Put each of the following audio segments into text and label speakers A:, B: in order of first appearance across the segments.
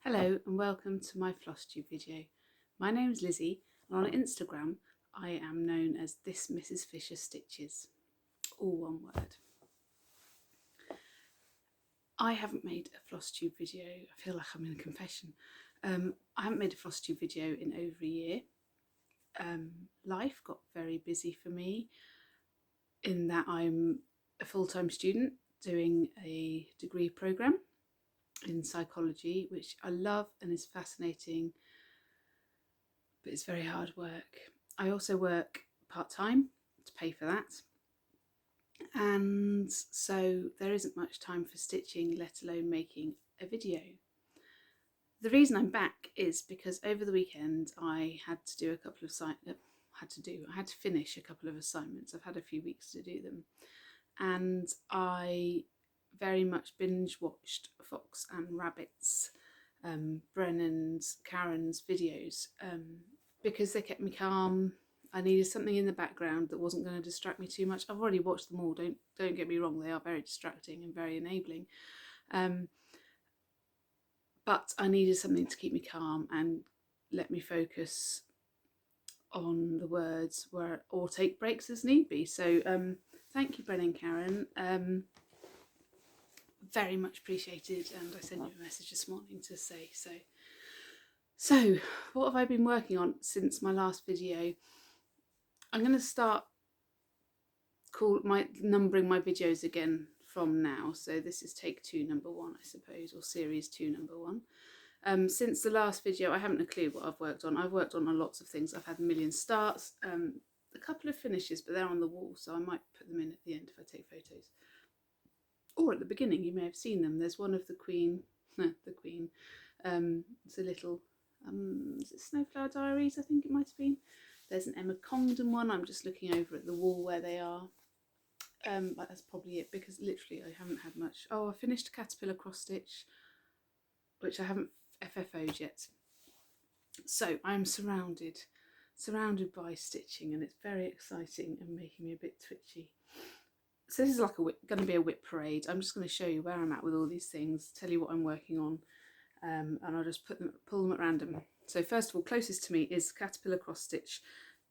A: Hello and welcome to my Flosstube video. My name is Lizzie and on Instagram I am known as This Mrs Fisher Stitches, all one word. I haven't made a Flosstube video, I feel like I'm in a confession. I haven't made a Flosstube video in over a year. Life got very busy for me in that I'm a full-time student doing a degree programme in psychology, which I love and is fascinating, but it's very hard work. I also work part-time to pay for that, and so there isn't much time for stitching, let alone making a video. The reason I'm back is because over the weekend I had to do a couple of I had to finish a couple of assignments. I've had a few weeks to do them, and I very much binge watched Fox and Rabbit's, Brennan's, Karen's videos, because they kept me calm. I needed something in the background that wasn't going to distract me too much. I've already watched them all, don't get me wrong, they are very distracting and very enabling, but I needed something to keep me calm and let me focus on the words or take breaks as need be. So thank you, Brennan and Karen. Very much appreciated, and I sent you a message this morning to say so. So what have I been working on since my last video? I'm going to start numbering my videos again from now. So this is take 2 number 1, I suppose, or series 2 number 1. Since the last video I haven't a clue what I've worked on. I've worked on lots of things. I've had a million starts, a couple of finishes, but they're on the wall, so I might put them in at the end if I take photos. Or at the beginning, you may have seen them. There's one of the Queen, it's a little, is it Snowflower Diaries, I think it might have been. There's an Emma Congdon one. I'm just looking over at the wall where they are. But that's probably it, because literally I haven't had much. Oh, I finished Caterpillar Cross Stitch, which I haven't FFO'd yet. So I'm surrounded by stitching, and it's very exciting and making me a bit twitchy. So this is like going to be a whip parade. I'm just going to show you where I'm at with all these things, tell you what I'm working on, and I'll just pull them at random. So first of all, closest to me is Caterpillar Cross Stitch,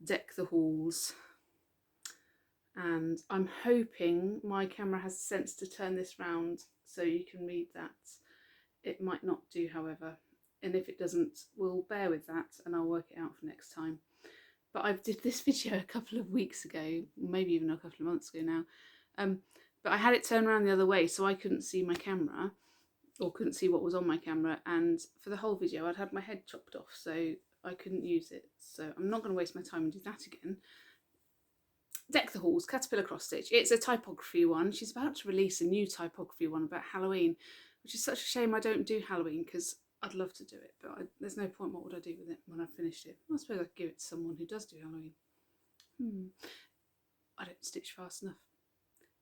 A: Deck the Halls. And I'm hoping my camera has sense to turn this round so you can read that. It might not do, however, and if it doesn't, we'll bear with that and I'll work it out for next time. But I did this video a couple of weeks ago, maybe even a couple of months ago now, but I had it turned around the other way so I couldn't see my camera, or couldn't see what was on my camera, and for the whole video I'd had my head chopped off, so I couldn't use it. So I'm not going to waste my time and do that again. Deck the Halls, Caterpillar Cross Stitch. It's a typography one. She's about to release a new typography one about Halloween, which is such a shame I don't do Halloween, because I'd love to do it, but there's no point. What would I do with it when I've finished it? I suppose I could give it to someone who does do Halloween. I don't stitch fast enough.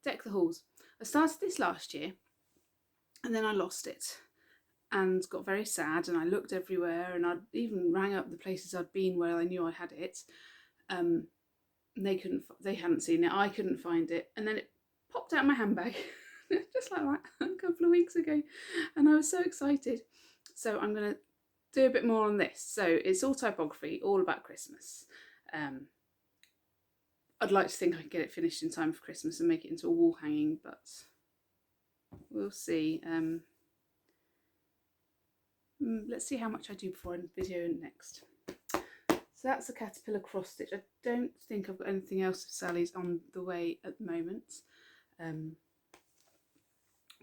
A: Deck the Halls. I started this last year and then I lost it and got very sad, and I looked everywhere, and I even rang up the places I'd been where I knew I had it. They hadn't seen it, I couldn't find it, and then it popped out of my handbag just like that a couple of weeks ago, and I was so excited. So I'm going to do a bit more on this. So it's all typography, all about Christmas. I'd like to think I could get it finished in time for Christmas and make it into a wall hanging, but we'll see. Let's see how much I do before I video next. So that's the Caterpillar Cross Stitch. I don't think I've got anything else of Sally's on the way at the moment.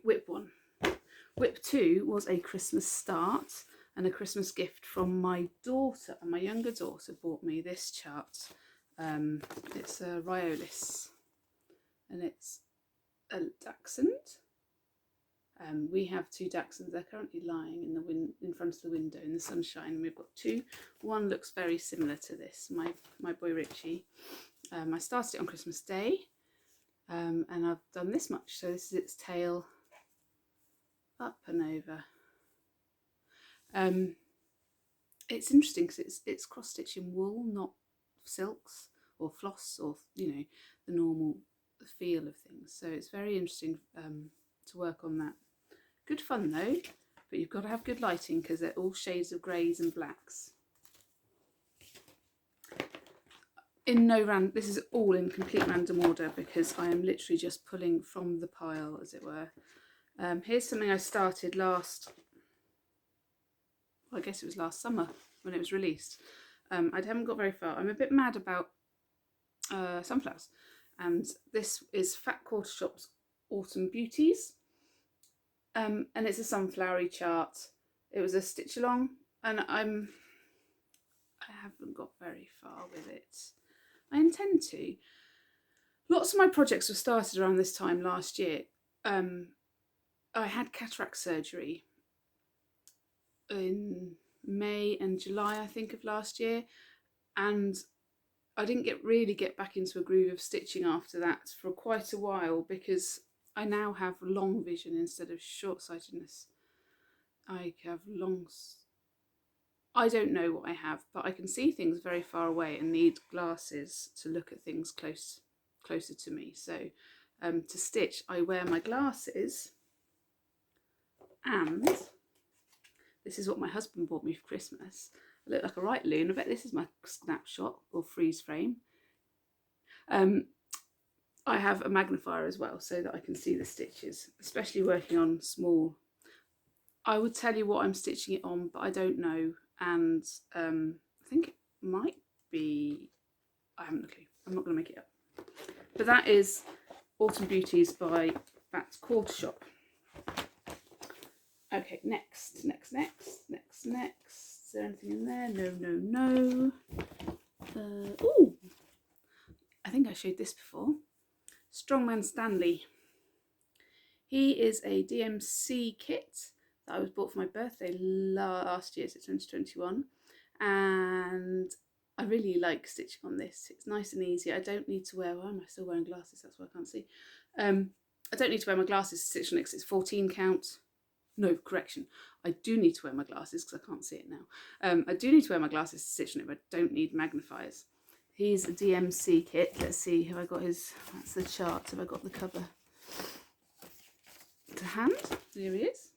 A: Whip 1. Whip 2 was a Christmas start and a Christmas gift from my daughter, and my younger daughter bought me this chart. It's a Riolis, and it's a dachshund. We have 2 dachshunds. They're currently lying in front of the window in the sunshine, and we've got 2. One looks very similar to this, my boy Richie. I started it on Christmas Day, and I've done this much. So this is its tail up and over. It's interesting because it's cross stitch in wool, not silks or floss, or the normal feel of things. So it's very interesting to work on that. Good fun though. but you've got to have good lighting because they're all shades of greys and blacks. This is all in complete random order because I am literally just pulling from the pile, as it were. Here's something I started I guess it was last summer when it was released. I haven't got very far. I'm a bit mad about sunflowers, and this is Fat Quarter Shop's Autumn Beauties, and it's a sunflowery chart. It was a stitch along, and I haven't got very far with it. I intend to. Lots of my projects were started around this time last year. I had cataract surgery in May and July, I think, of last year, and I didn't really get back into a groove of stitching after that for quite a while because I now have long vision instead of short-sightedness. I don't know what I have, but I can see things very far away and need glasses to look at things closer to me. So to stitch, I wear my glasses, and this is what my husband bought me for Christmas. I look like a right loon. I bet this is my snapshot or freeze frame. I have a magnifier as well so that I can see the stitches, especially working on small. I would tell you what I'm stitching it on, but I don't know. And I think it might be, I haven't a clue. I'm not going to make it up. But that is Autumn Beauties by Fat Quarter Shop. Okay, next. Is there anything in there? No. Ooh, I think I showed this before. Strongman Stanley. He is a DMC kit that I was bought for my birthday last year, so 2021, and I really like stitching on this. It's nice and easy. I don't need to wear, why am I still wearing glasses? That's why I can't see. I don't need to wear my glasses to stitch on it because it's 14 count. No, correction. I do need to wear my glasses because I can't see it now. I do need to wear my glasses to stitch on it, but I don't need magnifiers. He's a DMC kit. Let's see, have I got his, that's the chart, have I got the cover to hand? There he is.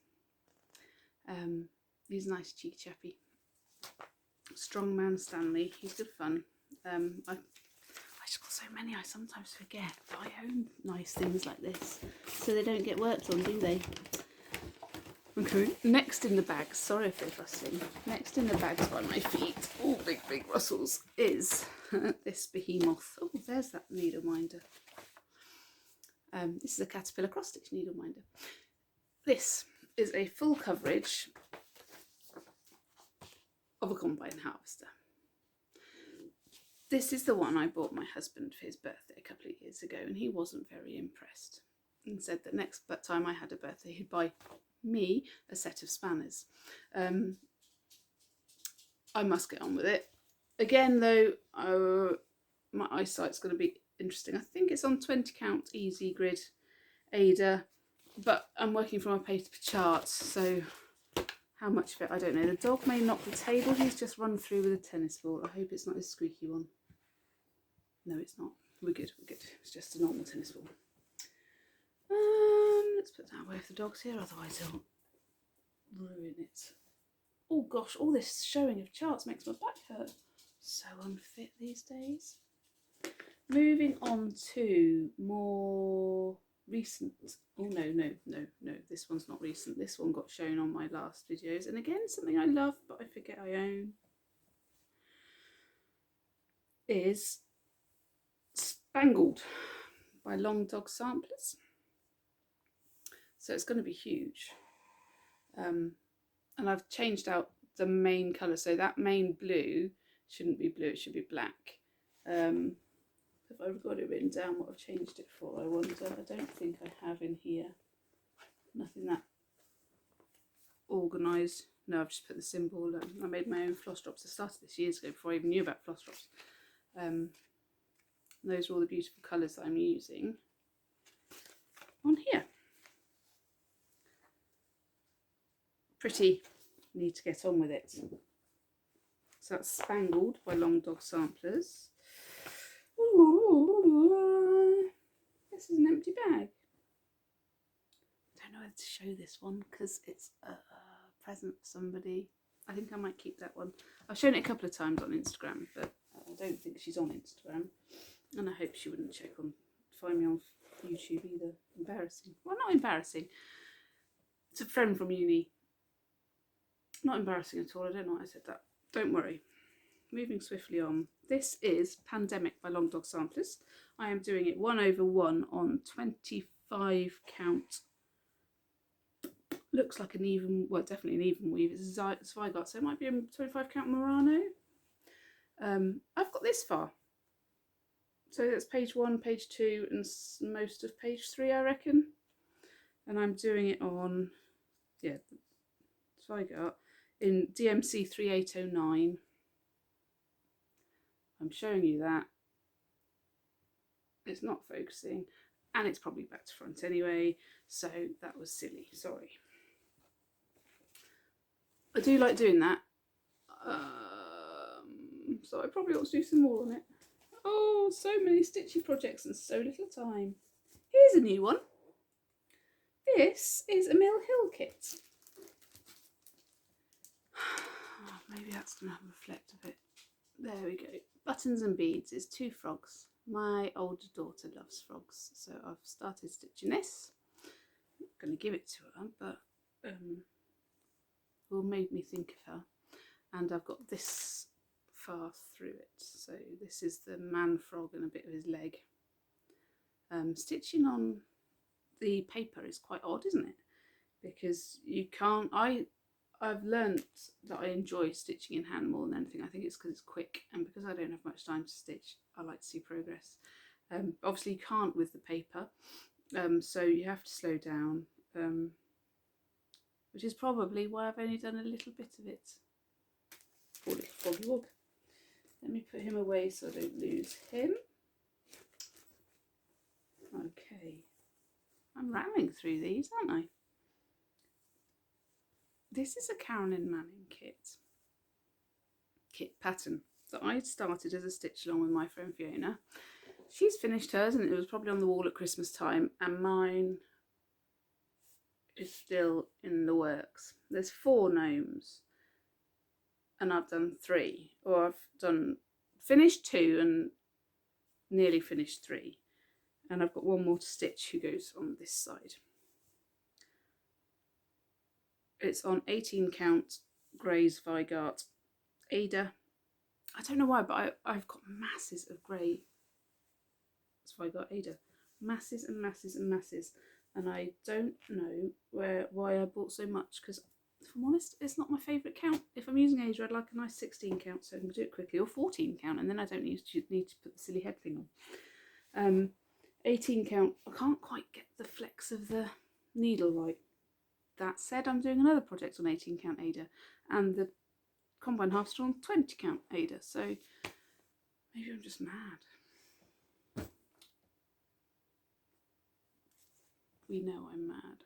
A: He's a nice cheeky chappy. Strongman Stanley, he's good fun. I just got so many I sometimes forget that I own nice things like this, so they don't get worked on, do they? Okay, next in the bag, sorry if they're fussing, next in the bags by my feet, all big rustles, is this behemoth. Oh, there's that needle minder. This is a caterpillar cross stitch needle minder. This is a full coverage of a combine harvester. This is the one I bought my husband for his birthday a couple of years ago, and he wasn't very impressed and said that next time I had a birthday he'd buy me a set of spanners. I must get on with it. Again though, my eyesight's going to be interesting. I think it's on 20 count easy grid Ada, but I'm working from a paper chart, so how much of it I don't know. The dog may knock the table. He's just run through with a tennis ball. I hope it's not his squeaky one. No, it's not. We're good. It's just a normal tennis ball. Let's put that away if the dog's here, otherwise he'll ruin it. Oh gosh, all this showing of charts makes my back hurt. So unfit these days. Moving on to more recent. Oh no, this one's not recent. This one got shown on my last videos, and again something I love but I forget I own is Spangled by Long Dog Samplers. So it's going to be huge, and I've changed out the main colour, so that main blue shouldn't be blue, it should be black. Have I got it written down what I've changed it for, I wonder? I don't think I have in here. Nothing that organised. No, I've just put the symbol. I made my own floss drops. I started this years ago before I even knew about floss drops. Those are all the beautiful colours that I'm using on here. Pretty, need to get on with it. So that's Spangled by Long Dog Samplers. Ooh, this is an empty bag. I don't know whether to show this one because it's present for somebody. I think I might keep that one. I've shown it a couple of times on Instagram, but I don't think she's on Instagram. And I hope she wouldn't find me on YouTube either. Embarrassing. Well, not embarrassing. It's a friend from uni. Not embarrassing at all. I don't know why I said that. Don't worry. Moving swiftly on. This is Pandemic by Long Dog Samplers. I am doing it 1/1 on 25 count. Looks like an even, well, definitely an even weave. It's a Zweigart, so it might be a 25 count Murano. I've got this far. So that's page 1, page 2, and most of page 3, I reckon. And I'm doing it on, yeah, Zweigart in DMC 3809. I'm showing you that. It's not focusing, and it's probably back to front anyway, so that was silly, sorry. I do like doing that, so I probably ought to do some more on it. Oh, so many stitchy projects and so little time. Here's a new one. This is a Mill Hill kit. Oh, maybe that's going to reflect a bit. There we go. Buttons and beads is 2 frogs. My older daughter loves frogs, so I've started stitching this. I'm not going to give it to her, but will made me think of her. And I've got this far through it. So this is the man frog and a bit of his leg. Stitching on the paper is quite odd, isn't it? Because you can't, I've learnt that I enjoy stitching in hand more than anything. I think it's because it's quick, and because I don't have much time to stitch, I like to see progress. Obviously you can't with the paper, so you have to slow down, which is probably why I've only done a little bit of it. Poor little froggy wog. Let me put him away so I don't lose him. Okay, I'm ramming through these, aren't I? This is a Carolyn Manning kit pattern that I started as a stitch along with my friend Fiona. She's finished hers, and it was probably on the wall at Christmas time, and mine is still in the works. There's 4 gnomes, and I've done 3, or I've finished 2 and nearly finished 3, and I've got 1 more to stitch who goes on this side. It's on 18 count grey Zweigart Ada. I don't know why, but I've got masses of grey Zweigart Ada. Masses and masses and masses. And I don't know why I bought so much, because if I'm honest, it's not my favourite count. If I'm using Ada, I'd like a nice 16 count so I can do it quickly, or 14 count, and then I don't need to put the silly head thing on. 18 count, I can't quite get the flex of the needle right. That said, I'm doing another project on 18 count Ada, and the combine half stitch on 20 count Ada, so maybe I'm just mad. We know I'm mad.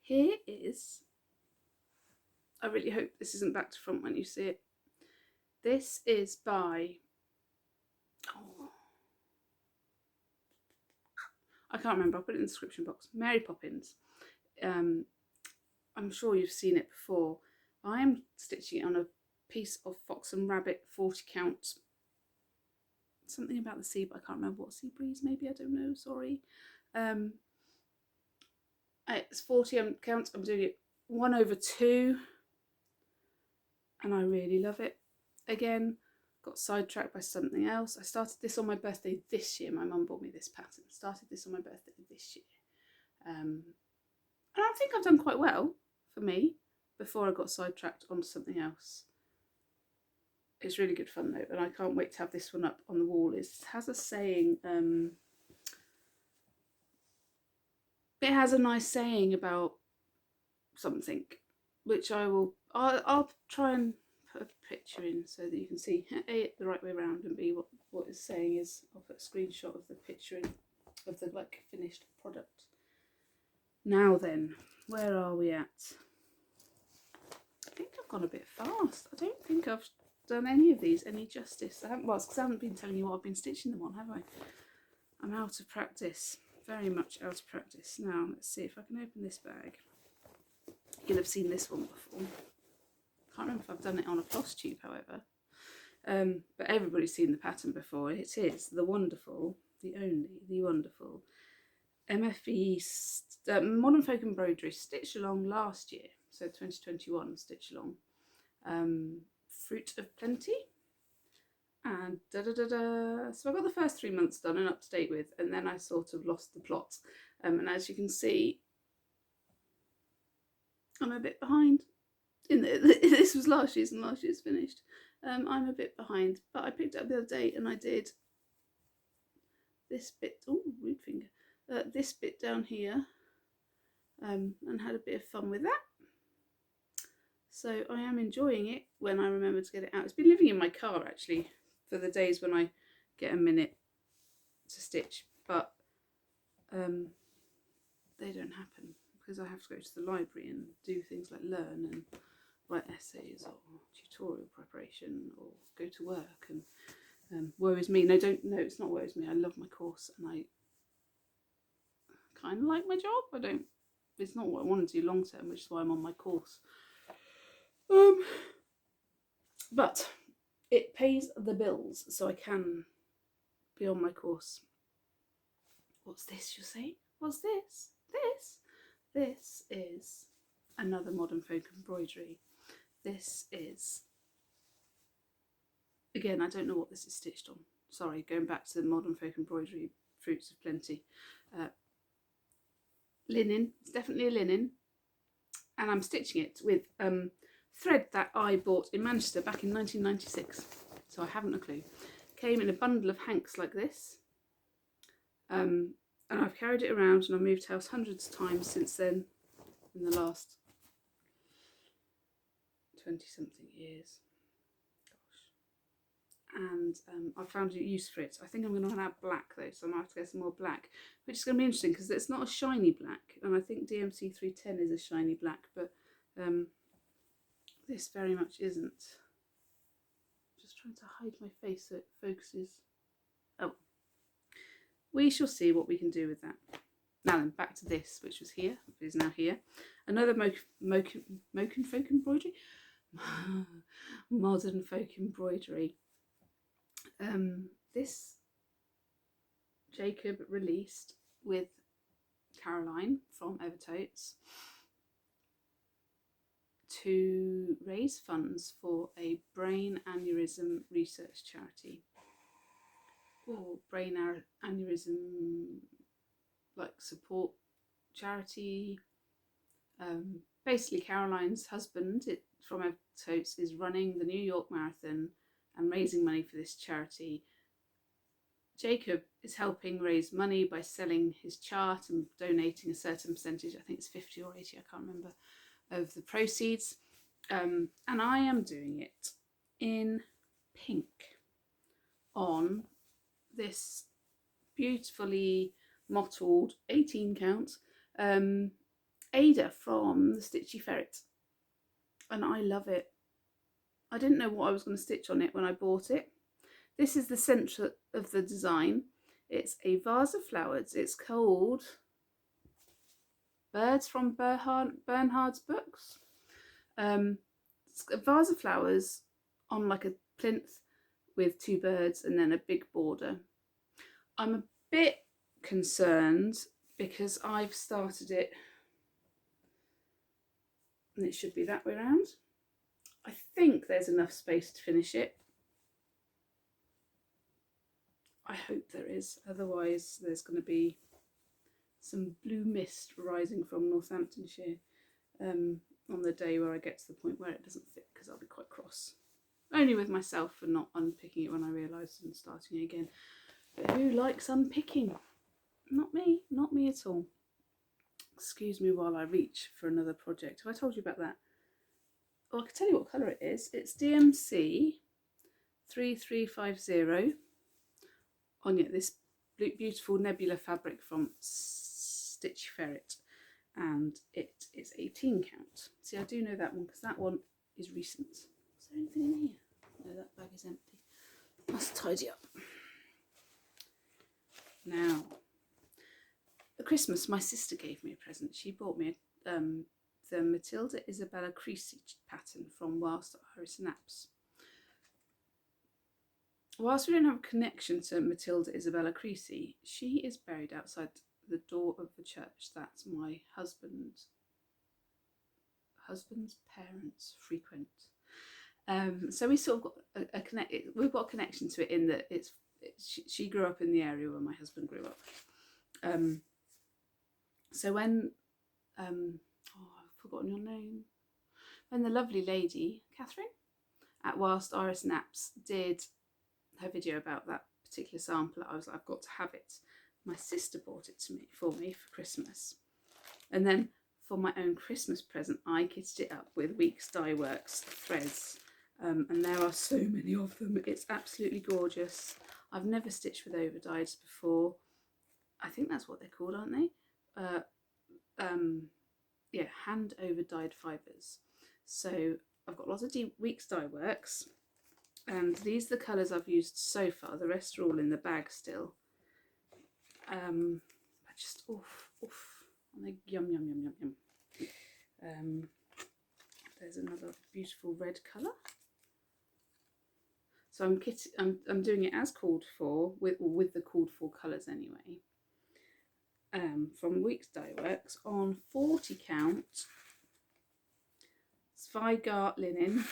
A: Here is, I really hope this isn't back to front when you see it. This is by, I can't remember, I'll put it in the description box. Mary Poppins. I'm sure you've seen it before. I am stitching it on a piece of Fox and Rabbit 40 count. Something about the sea, but I can't remember what sea breeze, maybe, I don't know, sorry. It's 40 count, I'm doing it 1/2, and I really love it. Again, got sidetracked by something else. I started this on my birthday this year. My mum bought me this pattern. Started this on my birthday this year. And I think I've done quite well for me before I got sidetracked onto something else. It's really good fun though, and I can't wait to have this one up on the wall. It has a saying, it has a nice saying about something, which I'll try and put a picture in so that you can see A, the right way around, and B, what it's saying is, I'll put a screenshot of the picture in, of the finished product. Now then, where are we at? I think I've gone a bit fast. I don't think I've done any of these any justice. I haven't, well, it's because I haven't been telling you what I've been stitching them on, have I? I'm out of practice, very much out of practice. Now let's see if I can open this bag. You'll have seen this one before. Can't remember if I've done it on a Flosstube, however. But everybody's seen the pattern before. It is the wonderful, the only, the wonderful MFE Modern Folk Embroidery Stitch Along last year, so 2021 Stitch Along, Fruit of Plenty, and so I got the first 3 months done and up to date with, and then I sort of lost the plot, and as you can see, I'm a bit behind. This was last year's and last year's finished. I'm a bit behind, but I picked it up the other day and I did this bit, oh, rude finger, this bit down here, and had a bit of fun with that. So I am enjoying it when I remember to get it out. It's been living in my car actually for the days when I get a minute to stitch, but they don't happen because I have to go to the library and do things like learn and write essays or tutorial preparation or go to work, and worries me. No, it's not worries me. I love my course and I kind of like my job. It's not what I want to do long term, which is why I'm on my course. But it pays the bills, so I can be on my course. What's this, you'll say? What's this? This is another Modern Folk Embroidery. This is, again, I don't know what this is stitched on. Sorry, going back to the Modern Folk Embroidery Fruits of Plenty. Linen, it's definitely a linen. And I'm stitching it with thread that I bought in Manchester back in 1996. So I haven't a clue. Came in a bundle of hanks like this. And I've carried it around and I've moved house hundreds of times since then, in the last 20-something years. Gosh. And I've found a use for it. I think I'm going to run out black though, so I might have to get some more black, which is going to be interesting because it's not a shiny black, and I think DMC 310 is a shiny black, but this very much isn't. Just trying to hide my face so it focuses. Oh. We shall see what we can do with that. Now then, back to this, which was here, is now here. Another Moken Folk Embroidery? Modern Folk Embroidery. This Jacob released with Caroline from Evertotes to raise funds for a brain aneurysm research charity. Or brain aneurysm like support charity. Basically Caroline's husband from Evertotes is running the New York Marathon and raising money for this charity. Jacob is helping raise money by selling his chart and donating a certain percentage, I think it's 50 or 80, I can't remember, of the proceeds. And I am doing it in pink on this beautifully mottled 18 count Ada from the Stitchy Ferret, and I love it. I didn't know what I was going to stitch on it when I bought it. This is the centre of the design. It's a vase of flowers. It's called Birds from Bernhard's Books. It's a vase of flowers on like a plinth with two birds and then a big border. I'm a bit concerned because I've started it and it should be that way around. I think there's enough space to finish it. I hope there is, otherwise there's going to be some blue mist rising from Northamptonshire on the day where I get to the point where it doesn't fit, because I'll be quite cross. Only with myself for not unpicking it when I realised and starting it again. But who likes unpicking? Not me, not me at all. Excuse me while I reach for another project. Have I told you about that? Oh, I can tell you what colour it is. It's DMC 3350 on this beautiful nebula fabric from Stitchy Ferret, and it is 18 count. See, I do know that one because that one is recent. Is there anything in here? No, that bag is empty. Must tidy up. Now, at Christmas, my sister gave me a present. She bought me the Matilda Isabella Creasy pattern from Whilst Iris Naps. Whilst we don't have a connection to Matilda Isabella Creasy, she is buried outside the door of the church that my husband's parents frequent. So we sort of got we've got a connection to it in that she grew up in the area where my husband grew up. So when I've forgotten your name. When the lovely lady Catherine at Whilst Iris Naps did her video about that particular sample, I was like, I've got to have it. My sister bought it for me for Christmas, and then for my own Christmas present, I kitted it up with Weeks Dye Works threads, and there are so many of them. It's absolutely gorgeous. I've never stitched with overdyes before. I think that's what they're called, aren't they? Yeah, hand over dyed fibres. So I've got lots of Weeks Dye Works, and these are the colours I've used so far. The rest are all in the bag still. Just and they yum yum yum yum yum. There's another beautiful red colour. So I'm doing it as called for with the called for colours anyway. From Weeks Dye Works on 40 count Zweigart linen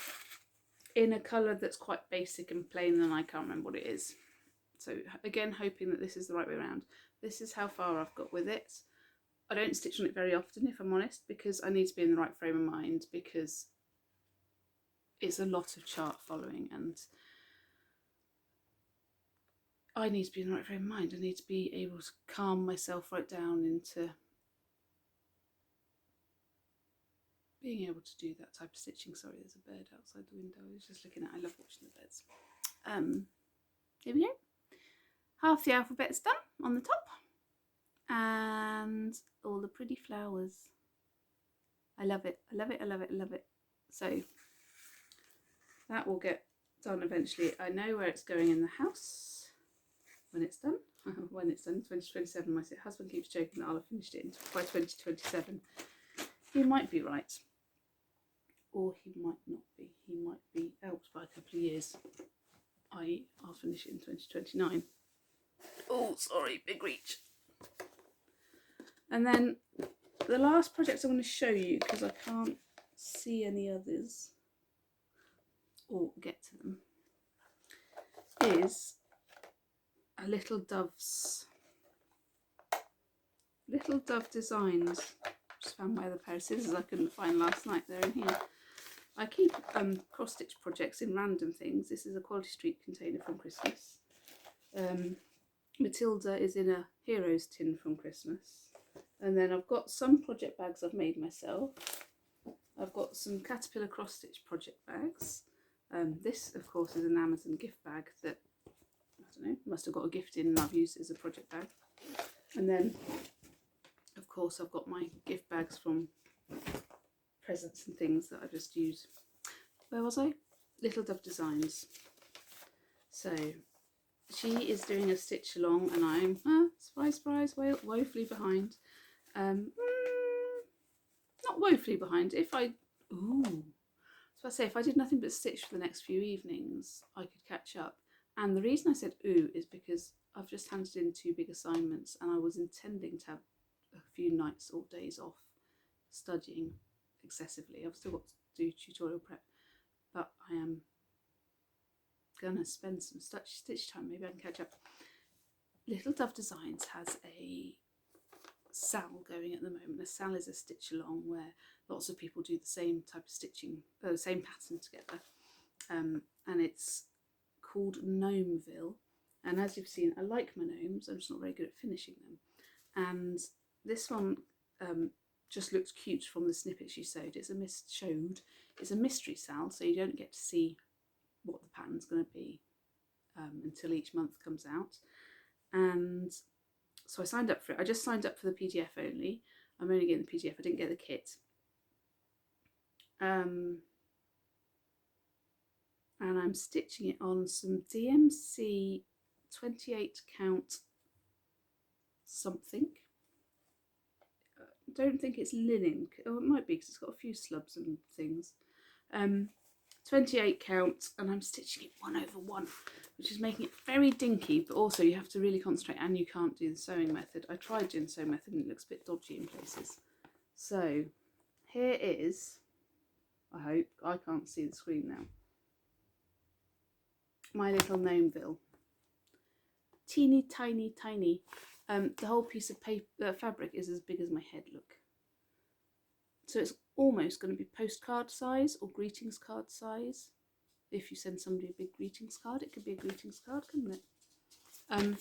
A: in a colour that's quite basic and plain, and I can't remember what it is. So again, hoping that this is the right way around. This is how far I've got with it. I don't stitch on it very often, if I'm honest, because I need to be in the right frame of mind, because it's a lot of chart following and I need to be in the right frame of mind. I need to be able to calm myself right down into being able to do that type of stitching. Sorry, there's a bird outside the window. I was just looking at. I love watching the birds. Here we go. Half the alphabet's done on the top, and all the pretty flowers. I love it. I love it. I love it. I love it. So that will get done eventually. I know where it's going in the house. When it's done, 2027. My husband keeps joking that I'll have finished it by 2027. He might be right, or he might not be. He might be out by a couple of years. I'll finish it in 2029. Oh, sorry, big reach. And then the last project I'm going to show you, because I can't see any others or get to them, is a Little Dove Designs. Just found my other pair of scissors I couldn't find last night. They're in here. I keep cross stitch projects in random things. This is a Quality Street container from Christmas. Matilda is in a Heroes tin from Christmas. And then I've got some project bags I've made myself. I've got some Caterpillar cross stitch project bags. This of course is an Amazon gift bag that I don't know, must have got a gift in and I've used it as a project bag. And then of course I've got my gift bags from presents and things that I just use. Where was I? Little Dove Designs. So she is doing a stitch along and I'm surprise woefully behind. Not woefully behind. If I did nothing but stitch for the next few evenings, I could catch up. And the reason I said ooh is because I've just handed in 2 big assignments and I was intending to have a few nights or days off studying excessively. I've still got to do tutorial prep, but I am going to spend some stitch time. Maybe I can catch up. Little Dove Designs has a sal going at the moment. A sal is a stitch along where lots of people do the same type of stitching, the same pattern together, and it's called Gnomeville. And as you've seen, I like my gnomes, I'm just not very good at finishing them. And this one just looks cute from the snippets she sewed. It's a mystery sal, so you don't get to see what the pattern's going to be until each month comes out. And so I signed up for it. I just signed up for the PDF only. I'm only getting the PDF, I didn't get the kit. And I'm stitching it on some DMC 28 count something. don't think it's linen. Oh, it might be because it's got a few slubs and things. 28 count, and I'm stitching it 1/1, which is making it very dinky, but also you have to really concentrate and you can't do the sewing method. I tried doing the sewing method and it looks a bit dodgy in places. So here is, I hope, I can't see the screen now, my little Gnomeville. Teeny tiny tiny. The whole piece of paper, fabric is as big as my head, look. So it's almost going to be postcard size or greetings card size. If you send somebody a big greetings card, it could be a greetings card, couldn't it? I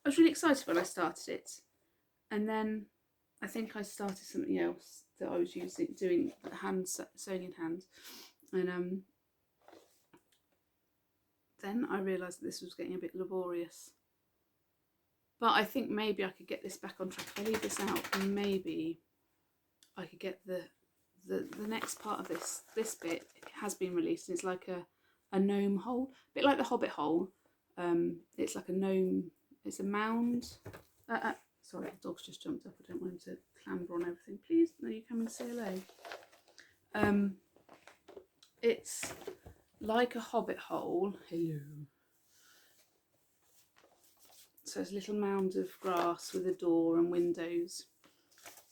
A: was really excited when I started it, and then I think I started something else that I was doing sewing in hand, and then I realised that this was getting a bit laborious. But I think maybe I could get this back on track. If I leave this out, and maybe I could get the next part of this bit has been released. It's like a gnome hole, a bit like the Hobbit hole. It's like a gnome. It's a mound. Sorry, the dog's just jumped up. I don't want him to clamber on everything. Please, no, you come and say hello. It's like a Hobbit hole. Hello. So it's a little mound of grass with a door and windows.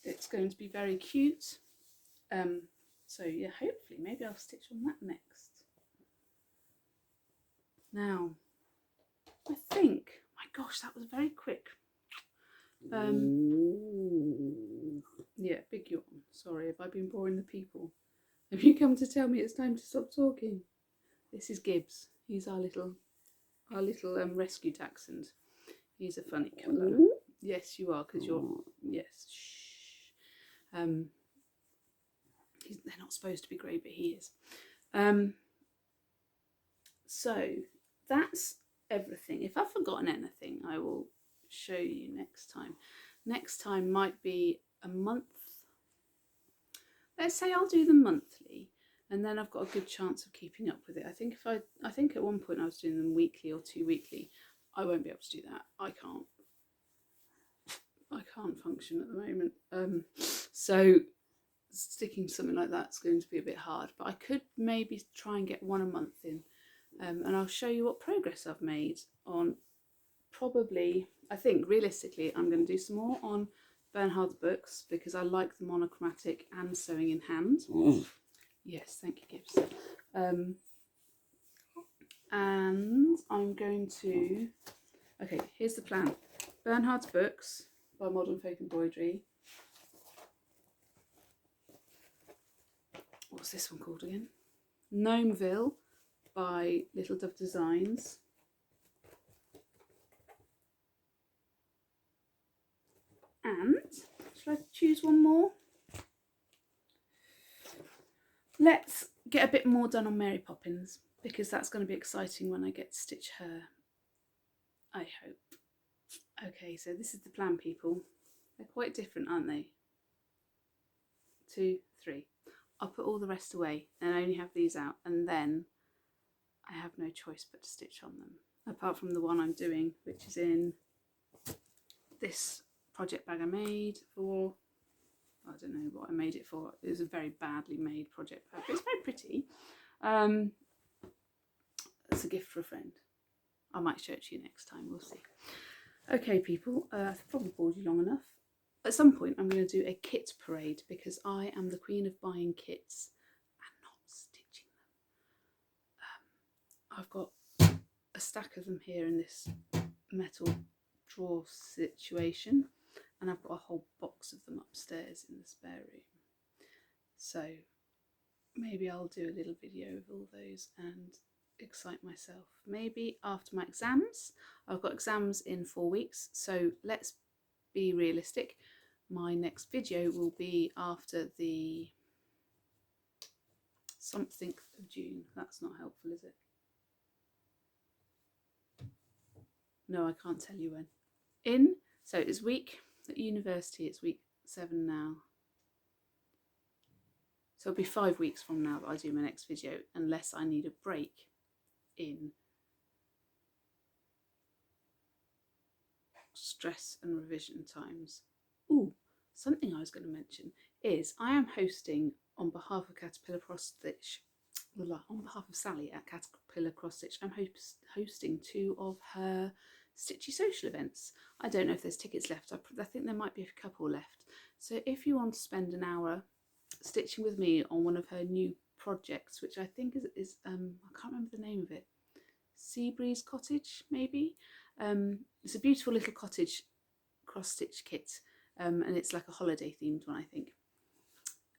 A: It's going to be very cute. So yeah, hopefully maybe I'll stitch on that next. Now, I think, my gosh, that was very quick. Yeah, big yawn. Sorry, have I been boring the people? Have you come to tell me it's time to stop talking? This is Gibbs. He's our little rescue dachshund. He's a funny colour. Yes, you are, because you're, yes, shh. They're not supposed to be grey, but he is. So that's everything. If I've forgotten anything, I will show you next time. Next time might be a month. Let's say I'll do them monthly, and then I've got a good chance of keeping up with it. I think at one point I was doing them weekly or 2 weekly. I won't be able to do that. I can't function at the moment. So sticking to something like that's going to be a bit hard, but I could maybe try and get 1 a month in, and I'll show you what progress I've made on. Probably, I think realistically I'm going to do some more on Bernhard's books because I like the monochromatic and sewing in hand. Yes, thank you, Gibbs. And I'm going to, okay, here's the plan. Bernhard's books by Modern Folk Embroidery. What's this one called again? Gnomeville by Little Dove Designs. And shall I choose one more? Let's get a bit more done on Mary Poppins, because that's going to be exciting when I get to stitch her, I hope. Okay, so this is the plan, people. They're quite different, aren't they? 2, 3. I'll put all the rest away and only have these out, and then I have no choice but to stitch on them, apart from the one I'm doing, which is in this project bag I made for, I don't know what I made it for. It was a very badly made project bag, but it's very pretty. It's a gift for a friend. I might show it to you next time, we'll see. Okay, people, I've probably bored you long enough. At some point I'm going to do a kit parade, because I am the queen of buying kits and not stitching them. I've got a stack of them here in this metal drawer situation, and I've got a whole box of them upstairs in the spare room. So maybe I'll do a little video of all those and excite myself. Maybe after my exams. I've got exams in 4 weeks, so let's be realistic. My next video will be after the something of June. That's not helpful, is it? No, I can't tell you when. So it's week at university, it's week 7 now. So it'll be 5 weeks from now that I do my next video, unless I need a break in stress and revision times. Ooh, something I was going to mention is I am hosting on behalf of Caterpillar Cross Stitch, on behalf of Sally at Caterpillar Cross Stitch, I'm hosting 2 of her Stitchy social events. I don't know if there's tickets left. I think there might be a couple left. So if you want to spend an hour stitching with me on one of her new projects, which I think is I can't remember the name of it, Seabreeze Cottage maybe. It's a beautiful little cottage cross stitch kit, and it's like a holiday themed one, I think.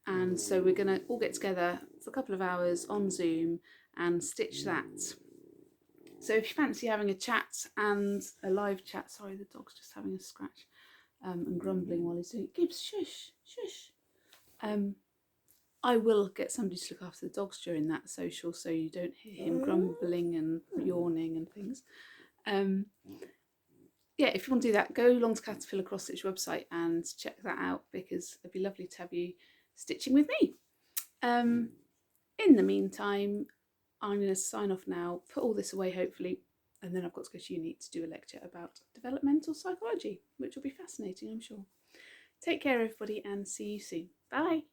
A: And so we're going to all get together for a couple of hours on Zoom and stitch that. So if you fancy having a chat and a live chat, sorry, the dog's just having a scratch and grumbling while he's doing it. Gibbs, shush, shush. I will get somebody to look after the dogs during that social, so you don't hear him grumbling and yawning and things. Yeah, if you want to do that, go along to Caterpillar Cross Stitch website and check that out, because it'd be lovely to have you stitching with me. In the meantime, I'm going to sign off now, put all this away hopefully, and then I've got to go to uni to do a lecture about developmental psychology, which will be fascinating, I'm sure. Take care everybody, and see you soon. Bye.